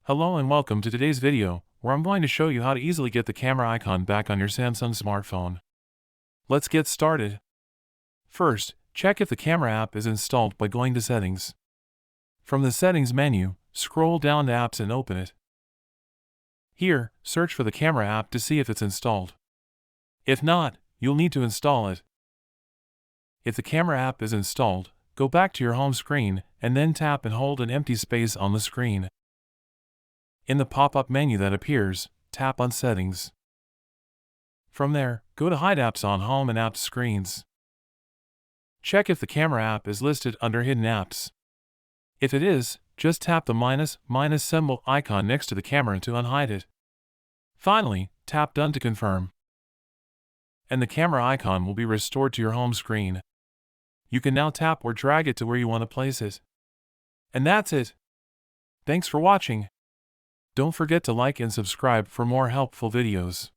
Hello and welcome to today's video, where I'm going to show you how to easily get the camera icon back on your Samsung smartphone. Let's get started. First, check if the camera app is installed by going to Settings. From the Settings menu, scroll down to Apps and open it. Here, search for the camera app to see if it's installed. If not, you'll need to install it. If the camera app is installed, go back to your home screen and then tap and hold an empty space on the screen. In the pop-up menu that appears, tap on Settings. From there, go to Hide Apps on Home and Apps screens. Check if the camera app is listed under Hidden Apps. If it is, just tap the minus symbol icon next to the camera to unhide it. Finally, tap Done to confirm. And the camera icon will be restored to your home screen. You can now tap or drag it to where you want to place it. And that's it. Thanks for watching. Don't forget to like and subscribe for more helpful videos.